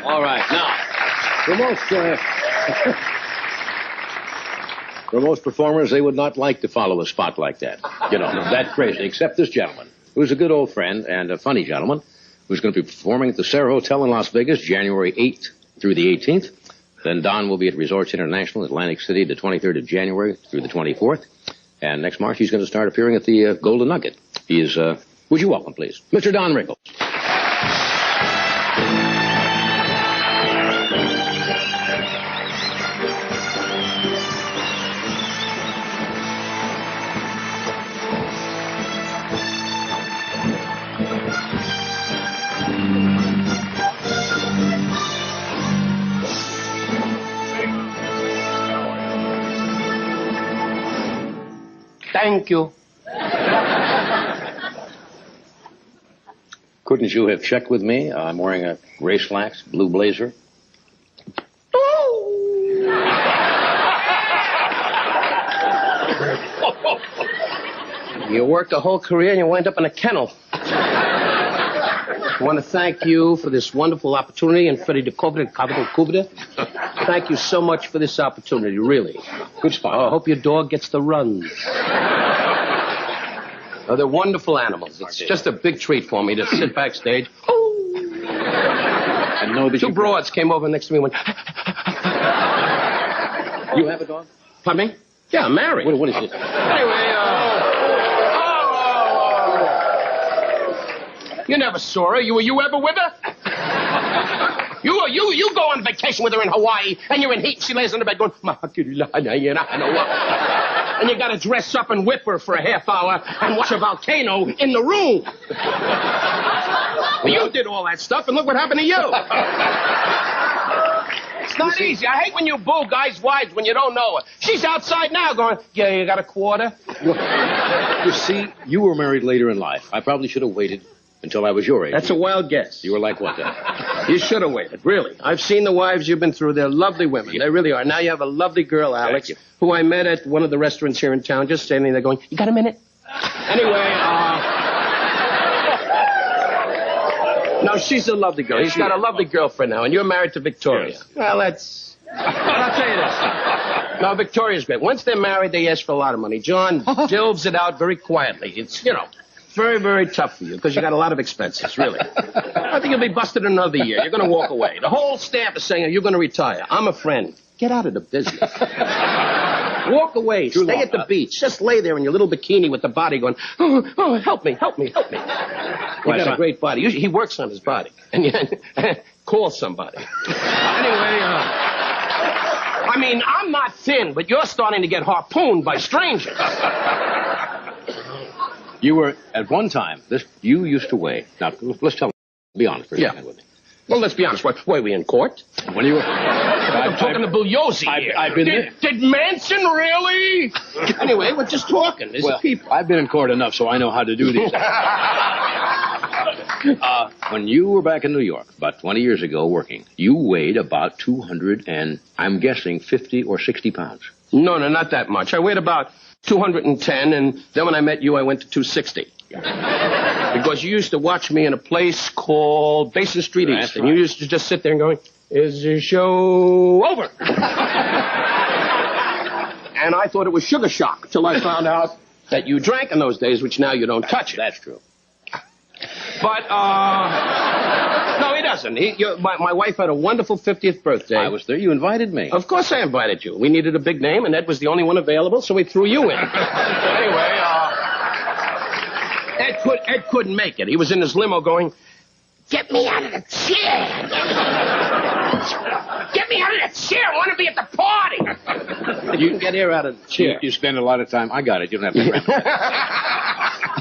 All right, now, for most performers, they would not like to follow a spot like that. You know, that crazy, except this gentleman, who's a good old friend and a funny gentleman, who's going to be performing at the Sarah Hotel in Las Vegas, January 8th through the 18th. Then Don will be at Resorts International, Atlantic City, the 23rd of January through the 24th. And next March, he's going to start appearing at the Golden Nugget. He is, would you welcome, please, Mr. Don Rickles. Thank you. Couldn't you have checked with me? I'm wearing a gray slacks, blue blazer. You worked a whole career and you wind up in a kennel. I want to thank you for this wonderful opportunity and Freddie de Kubda. Thank you so much for this opportunity, really. Good spot. I hope your dog gets the runs. Oh, they're wonderful animals. It's just a big treat for me to sit backstage. And know that Two broads came over next to me and went... You have a dog? Pardon me? Yeah, I'm married. What is this? Anyway, you never saw her. You ever with her? You go on vacation with her in Hawaii, and you're in heat, and she lays on the bed going, and you got to dress up and whip her for a half hour and watch a volcano in the room. Well, you did all that stuff, and look what happened to you. It's not easy. I hate when you boo guys' wives when you don't know her. She's outside now going, yeah, you got a quarter? You see, you were married later in life. I probably should have waited until I was your age. That's a wild guess. You were like what then? You should have waited, really. I've seen the wives you've been through. They're lovely women. Yeah. They really are. Now you have a lovely girl, Alex, who I met at one of the restaurants here in town, just standing there going, you got a minute? Anyway, no, she's a lovely girl. He's got a lovely girlfriend now, and you're married to Victoria. Yes. Well, I'll tell you this. No, Victoria's great. Once they're married, they ask for a lot of money. John delves it out very quietly. It's, very, very tough for you because you got a lot of expenses, really. I think you'll be busted in another year. You're going to walk away. The whole staff is saying, you're going to retire. I'm a friend. Get out of the business. Walk away. Stay at the beach. Just lay there in your little bikini with the body going, oh, help me. You got a great body. He works on his body. And call somebody. Anyway, I'm not thin, but you're starting to get harpooned by strangers. You were, at one time, you used to weigh. Now, let's be honest for a second with me. Well, let's be honest. Were we in court? When you were... I'm talking to Bugliosi here. I've been there. Did Manson really? Anyway, we're just talking. There's people. I've been in court enough, so I know how to do these. When you were back in New York, about 20 years ago working, you weighed about 200 and, I'm guessing, 50 or 60 pounds. No, not that much. I weighed about 210, and then when I met you, I went to 260. Because you used to watch me in a place called Basin Street East, and you used to just sit there and going, is the show over? And I thought it was sugar shock till I found out that you drank in those days, which now you don't touch it. That's true. But, no, he doesn't. My wife had a wonderful 50th birthday. I was there. You invited me. Of course I invited you. We needed a big name, and Ed was the only one available, so we threw you in. Anyway, Ed couldn't make it. He was in his limo going, get me out of the chair. Get me out of the chair. I want to be at the party. You can get here out of the chair. You spend a lot of time. I got it. You don't have to.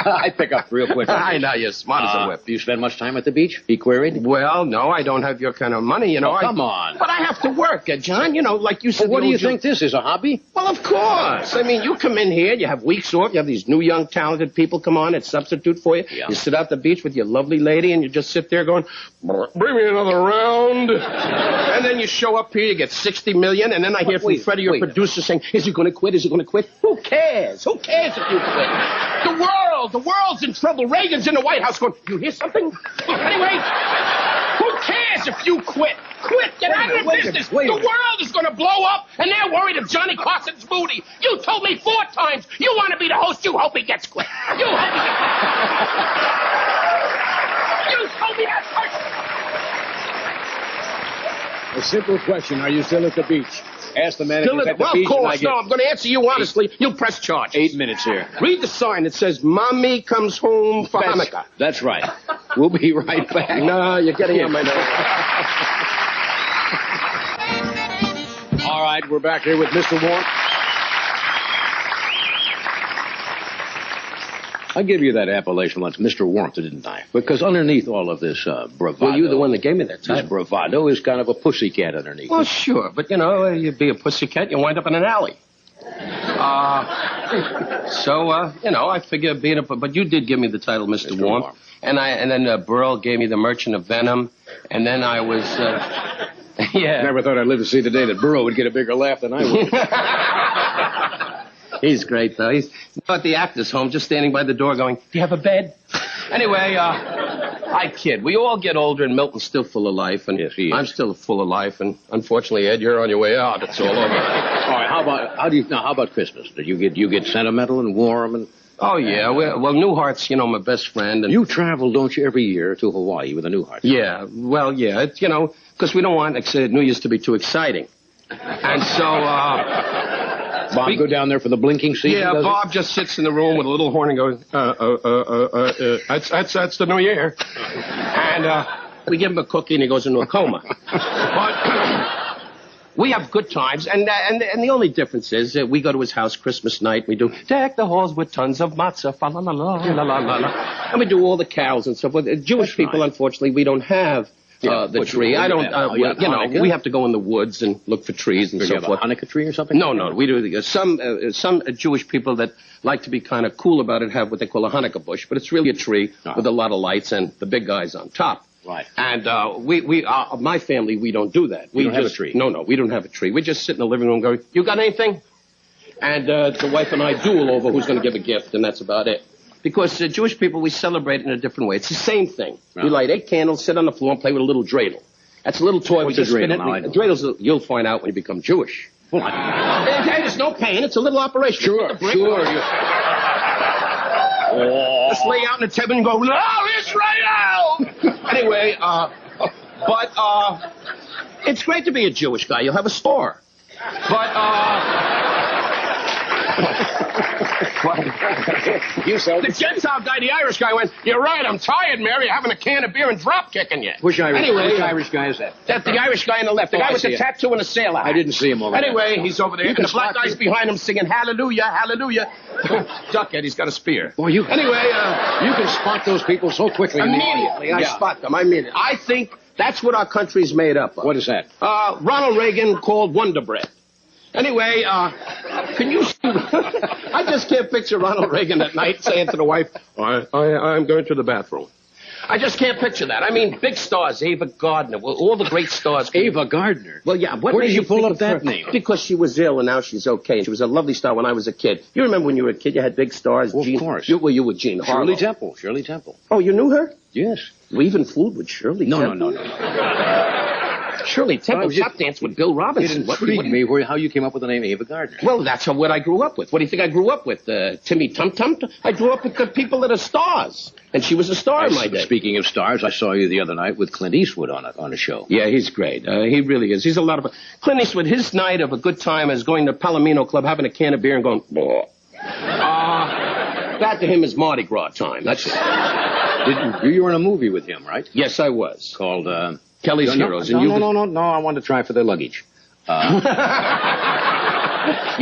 I pick up real quick. I know, you're smart as a whip. Do you spend much time at the beach? He queried. Well, no, I don't have your kind of money, Oh, come on. But I have to work, John. Like you said. Well, what do you think this is, a hobby? Well, of course. You come in here, you have weeks off, you have these new, young, talented people come on and substitute for you. Yeah. You sit out the beach with your lovely lady, and you just sit there going, bring me another round. And then you show up here, you get $60 million, and then I hear from Freddie, your producer, saying, is he going to quit? Is he going to quit? Who cares? Who cares if you quit? The world's in trouble. Reagan's in the White House going, you hear something? Anyway, who cares if you quit? Get out of the business. The world is going to blow up, and they're worried if Johnny Carson's moody. You told me 4 times you want to be the host. You hope he gets quit. You hope he gets You told me that first. A simple question. Are you still at the beach? Ask the man if he's at the beach. Of course. No, I'm going to answer you honestly. You press charge. 8 minutes here. Read the sign that says, Mommy comes home for Hanukkah. That's right. We'll be right back. No, you're getting on my nerves. All right, we're back here with Mr. Warren. I gave you that appellation once, Mr. Warmth, didn't I? Because underneath all of this bravado... Well, you're the one that gave me that title. This bravado is kind of a pussycat underneath. Well, sure, but, you be a pussycat, you wind up in an alley. I figure being a... But you did give me the title, Mr. Warmth. And then Burl gave me the Merchant of Venom, and then I was... yeah. Never thought I'd live to see the day that Burl would get a bigger laugh than I would. He's great, though. He's at the actor's home, just standing by the door going, do you have a bed? Anyway, I kid. We all get older, and Milton's still full of life, and yes, he is. I'm still full of life, and unfortunately, Ed, you're on your way out. It's all over. All right, how about Christmas? Did you get sentimental and warm and... Oh, yeah. Well, Newhart's, my best friend. And you travel, don't you, every year to Hawaii with the Newharts? Yeah. Well, yeah. It's, because we don't want New Year's to be too exciting. And so, Bob go down there for the blinking season? Yeah, Bob just sits in the room with a little horn and goes, that's the new year. And we give him a cookie and he goes into a coma. But we have good times, and the only difference is we go to his house Christmas night. We do deck the halls with tons of matzah, fa la la la la la la, and we do all the carols and stuff. But Jewish people, unfortunately, we don't have the tree. I don't. We have to go in the woods and look for trees and so forth. A Hanukkah tree or something? No. We do some Jewish people that like to be kind of cool about it have what they call a Hanukkah bush, but it's really a tree with a lot of lights and the big guys on top. Right. And my family, we don't do that. We don't have a tree. No, we don't have a tree. We just sit in the living room going, you got anything? And the wife and I duel over who's going to give a gift, and that's about it. Because Jewish people, we celebrate in a different way. It's the same thing. Right. We light 8 candles, sit on the floor, and play with a little dreidel. That's a little toy. What's a dreidel? Dreidels, you'll find out when you become Jewish. Well, there's no pain. It's a little operation. Sure. Just lay out in the table and go, "Lo Israel!" Anyway, it's great to be a Jewish guy. You'll have a store. The Gentile guy, the Irish guy, went, you're right, I'm tired, Mary, having a can of beer and drop kicking you. Which Irish guy is that? That's the Irish guy on the left, the guy with the tattoo and a sailor hat. I didn't see him over there. Anyway, he's over there, and the black guy's behind him singing, hallelujah, hallelujah. Duck it, he's got a spear. Boy, you can spot those people so quickly. Immediately, I spot them. I think that's what our country's made up of. What is that? Ronald Reagan called Wonder Bread. Anyway, can you... I just can't picture Ronald Reagan at night saying to the wife, I'm going to the bathroom. I just can't picture that. I mean, big stars, Ava Gardner, all the great stars. Ava Gardner? Well, yeah. Where did you pull up that name? Because she was ill, and now she's okay. She was a lovely star when I was a kid. You remember when you were a kid, you had big stars? Well, of course. You were Jean Harlow. Shirley Temple. Oh, you knew her? Yes. You even fooled with Shirley Temple? No. Shirley Temple tap dance with Bill Robinson. It intrigued me how you came up with the name Ava Gardner. Well, that's what I grew up with. What do you think I grew up with? Timmy Tum Tum? I grew up with the people that are stars. And she was a star in my day. Speaking of stars, I saw you the other night with Clint Eastwood on a show. Yeah, he's great. He really is. He's a lot of... Clint Eastwood, his night of a good time is going to Palomino Club, having a can of beer and going... that to him is Mardi Gras time. That's it. You were in a movie with him, right? Yes, I was. Called... Kelly's Heroes. No, I wanted to try for their luggage. You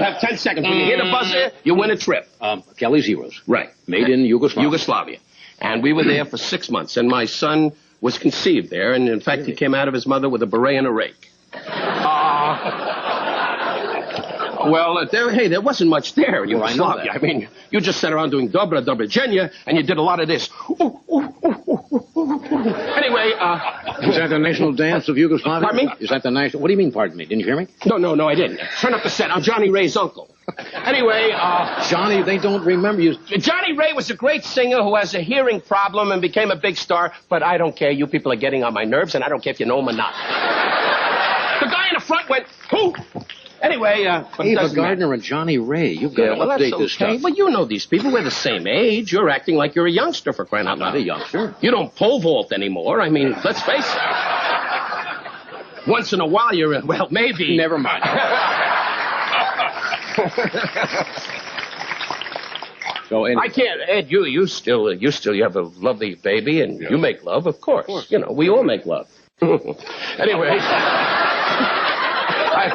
have 10 seconds. When you hear the buzzer, you win a trip. Kelly's Heroes. Right. Made in Yugoslavia. Yugoslavia. And we were there for 6 months. And my son was conceived there. And, in fact, he came out of his mother with a beret and a rake. Well, there wasn't much there in Yugoslavia. I mean, you just sat around doing dobra Jenya, and you did a lot of this. Anyway, is that the national dance of Yugoslavia? Pardon me? Is that the national... What do you mean, pardon me? Didn't you hear me? No, I didn't. Turn up the set. I'm Johnny Ray's uncle. Anyway, Johnny, they don't remember you. Johnny Ray was a great singer who has a hearing problem and became a big star, but I don't care. You people are getting on my nerves, and I don't care if you know him or not. front went, poof. Anyway, but it Ava doesn't matter. Gardner and Johnny Ray. You've got Yeah, to well, that's update this okay. stuff. Well, you know these people. We're the same age. You're acting like you're a youngster for crying out I'm loud. not a youngster. You don't pole vault anymore. I mean, let's face it. Once in a while, you're, well, maybe. Never mind. So, anyway. I can't, Ed, you still you have a lovely baby, and you make love, of course. You know, we all make love. Anyway,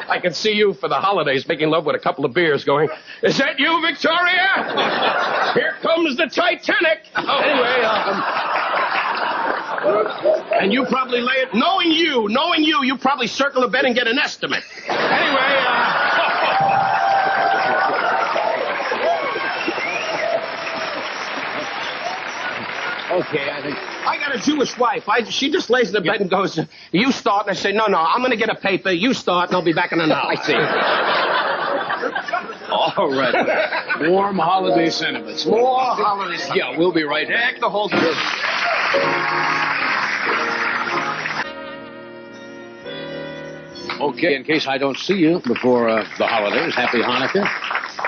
I can see you for the holidays making love with a couple of beers going, is that you, Victoria? Here comes the Titanic. Anyway, and you probably lay it, knowing you probably circle a bed and get an estimate. Anyway, Okay, I think... I got a Jewish wife. She just lays in the bed and goes, you start. And I say, no, I'm going to get a paper. You start, and I'll be back in an hour. I see. All right. Warm holiday sentiments. More holidays. Yeah, we'll be right back. The whole thing. Okay, in case I don't see you before the holidays, happy Hanukkah.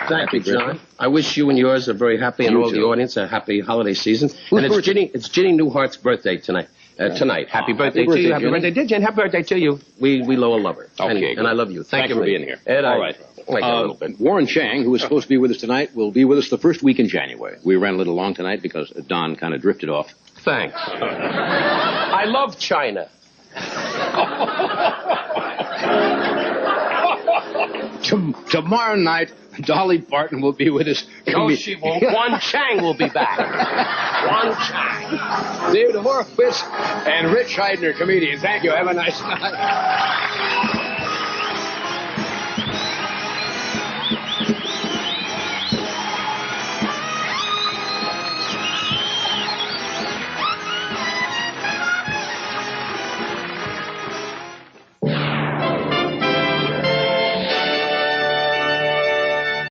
Thank you, John. I wish you and yours are very happy, and You all too. the audience a happy holiday season. Whose And birthday? it's Ginny Newhart's birthday tonight. Tonight. Happy birthday to birthday, you. Happy Ginny. birthday, dear Jen. Happy birthday to you. We love her. Okay, And I love you. Thank you for being here. Ed, All right. I like that a little bit. Warren Chang, who was supposed to be with us tonight, will be with us the first week in January. We ran a little long tonight because Don kind of drifted off. Thanks. I love China. Tomorrow night, Dolly Parton will be with us. No, she won't. Juan Chang will be back. Juan Chang. David Horowitz and Rich Heidner, comedians. Thank you. Have a nice night.